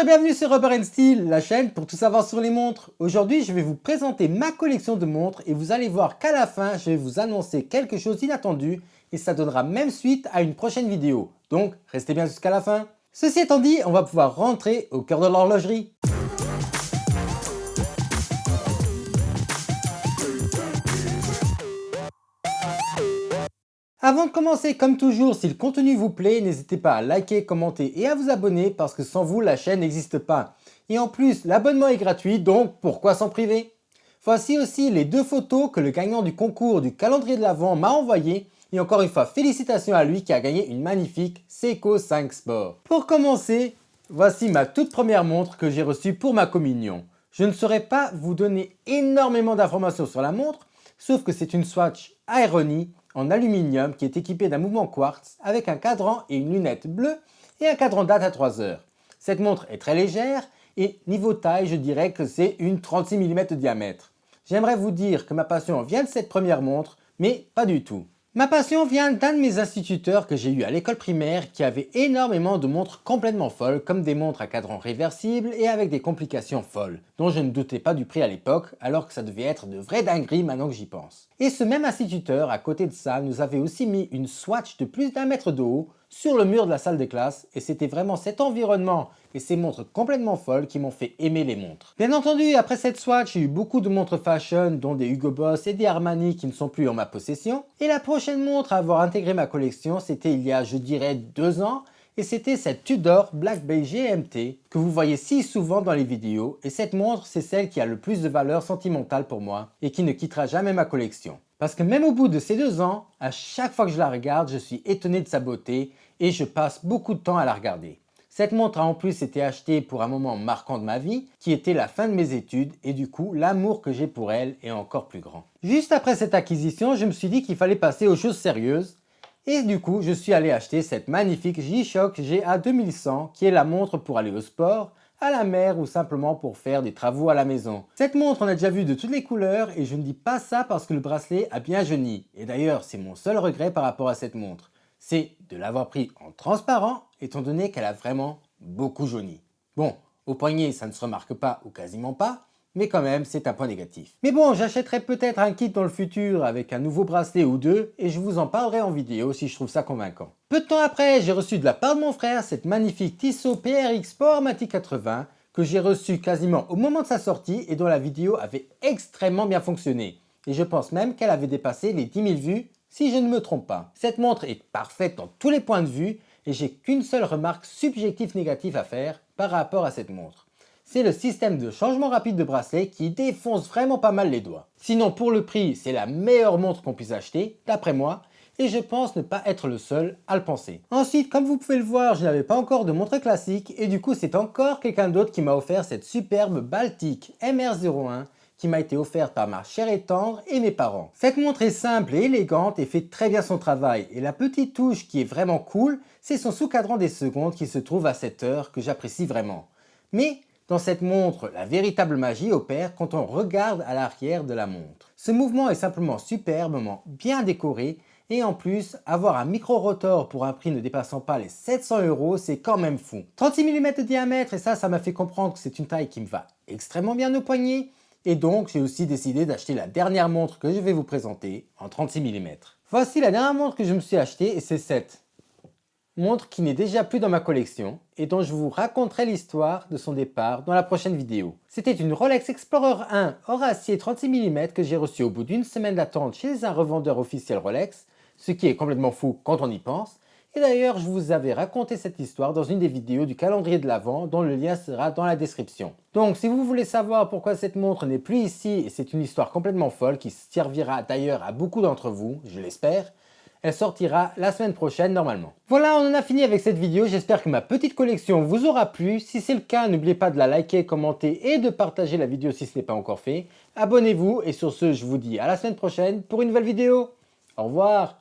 et bienvenue sur Rubber & Steel, la chaîne pour tout savoir sur les montres. Aujourd'hui, je vais vous présenter ma collection de montres et vous allez voir qu'à la fin, je vais vous annoncer quelque chose d'inattendu et ça donnera même suite à une prochaine vidéo. Donc, restez bien jusqu'à la fin. Ceci étant dit, on va pouvoir rentrer au cœur de l'horlogerie. Avant de commencer, comme toujours, si le contenu vous plaît, n'hésitez pas à liker, commenter et à vous abonner parce que sans vous, la chaîne n'existe pas. Et en plus, l'abonnement est gratuit, donc pourquoi s'en priver? Voici aussi les deux photos que le gagnant du concours du calendrier de l'Avent m'a envoyées. Et encore une fois, félicitations à lui qui a gagné une magnifique Seiko 5 Sport. Pour commencer, voici ma toute première montre que j'ai reçue pour ma communion. Je ne saurais pas vous donner énormément d'informations sur la montre, sauf que c'est une Swatch Aeroni en aluminium qui est équipée d'un mouvement quartz avec un cadran et une lunette bleue et un cadran date à 3 heures. Cette montre est très légère et niveau taille, je dirais que c'est une 36 mm de diamètre. J'aimerais vous dire que ma passion vient de cette première montre, mais pas du tout. Ma passion vient d'un de mes instituteurs que j'ai eu à l'école primaire qui avait énormément de montres complètement folles, comme des montres à cadran réversible et avec des complications folles, dont je ne doutais pas du prix à l'époque, alors que ça devait être de vraies dingueries maintenant que j'y pense. Et ce même instituteur, à côté de ça, nous avait aussi mis une Swatch de plus d'1 mètre de haut sur le mur de la salle de classe, et c'était vraiment cet environnement et ces montres complètement folles qui m'ont fait aimer les montres. Bien entendu, après cette Swatch, j'ai eu beaucoup de montres fashion, dont des Hugo Boss et des Armani qui ne sont plus en ma possession. Et la prochaine montre à avoir intégré ma collection, c'était il y a, je dirais, 2 ans, et c'était cette Tudor Black Bay GMT que vous voyez si souvent dans les vidéos, et cette montre, c'est celle qui a le plus de valeur sentimentale pour moi, et qui ne quittera jamais ma collection. Parce que même au bout de ces 2 ans, à chaque fois que je la regarde, je suis étonné de sa beauté, et je passe beaucoup de temps à la regarder. Cette montre a en plus été achetée pour un moment marquant de ma vie, qui était la fin de mes études, et du coup, l'amour que j'ai pour elle est encore plus grand. Juste après cette acquisition, je me suis dit qu'il fallait passer aux choses sérieuses, et du coup, je suis allé acheter cette magnifique G-Shock GA 2100, qui est la montre pour aller au sport, à la mer ou simplement pour faire des travaux à la maison. Cette montre, on a déjà vu de toutes les couleurs, et je ne dis pas ça parce que le bracelet a bien jauni. Et d'ailleurs, c'est mon seul regret par rapport à cette montre. C'est de l'avoir pris en transparent, étant donné qu'elle a vraiment beaucoup jauni. Bon, au poignet, ça ne se remarque pas ou quasiment pas, mais quand même, c'est un point négatif. Mais bon, j'achèterai peut-être un kit dans le futur avec un nouveau bracelet ou deux, et je vous en parlerai en vidéo si je trouve ça convaincant. Peu de temps après, j'ai reçu de la part de mon frère cette magnifique Tissot PRX Sport Mati 80, que j'ai reçue quasiment au moment de sa sortie et dont la vidéo avait extrêmement bien fonctionné. Et je pense même qu'elle avait dépassé les 10 000 vues, si je ne me trompe pas. Cette montre est parfaite dans tous les points de vue et j'ai qu'une seule remarque subjective négative à faire par rapport à cette montre. C'est le système de changement rapide de bracelet qui défonce vraiment pas mal les doigts. Sinon pour le prix, c'est la meilleure montre qu'on puisse acheter, d'après moi, et je pense ne pas être le seul à le penser. Ensuite, comme vous pouvez le voir, je n'avais pas encore de montre classique et du coup c'est encore quelqu'un d'autre qui m'a offert cette superbe Baltic MR01 qui m'a été offerte par ma chère et tendre et mes parents. Cette montre est simple et élégante et fait très bien son travail, et la petite touche qui est vraiment cool, c'est son sous-cadran des secondes qui se trouve à cette heure que j'apprécie vraiment. Mais dans cette montre, la véritable magie opère quand on regarde à l'arrière de la montre. Ce mouvement est simplement superbement bien décoré, et en plus, avoir un micro-rotor pour un prix ne dépassant pas les 700 €, c'est quand même fou. 36 mm de diamètre, et ça m'a fait comprendre que c'est une taille qui me va extrêmement bien au poignet. Et donc, j'ai aussi décidé d'acheter la dernière montre que je vais vous présenter en 36 mm. Voici la dernière montre que je me suis achetée et c'est cette montre qui n'est déjà plus dans ma collection et dont je vous raconterai l'histoire de son départ dans la prochaine vidéo. C'était une Rolex Explorer 1 hors acier 36 mm que j'ai reçue au bout d'une semaine d'attente chez un revendeur officiel Rolex, ce qui est complètement fou quand on y pense. Et d'ailleurs, je vous avais raconté cette histoire dans une des vidéos du calendrier de l'Avent dont le lien sera dans la description. Donc si vous voulez savoir pourquoi cette montre n'est plus ici, et c'est une histoire complètement folle qui servira d'ailleurs à beaucoup d'entre vous, je l'espère, elle sortira la semaine prochaine normalement. Voilà, on en a fini avec cette vidéo, j'espère que ma petite collection vous aura plu. Si c'est le cas, n'oubliez pas de la liker, commenter et de partager la vidéo si ce n'est pas encore fait. Abonnez-vous et sur ce, je vous dis à la semaine prochaine pour une nouvelle vidéo. Au revoir.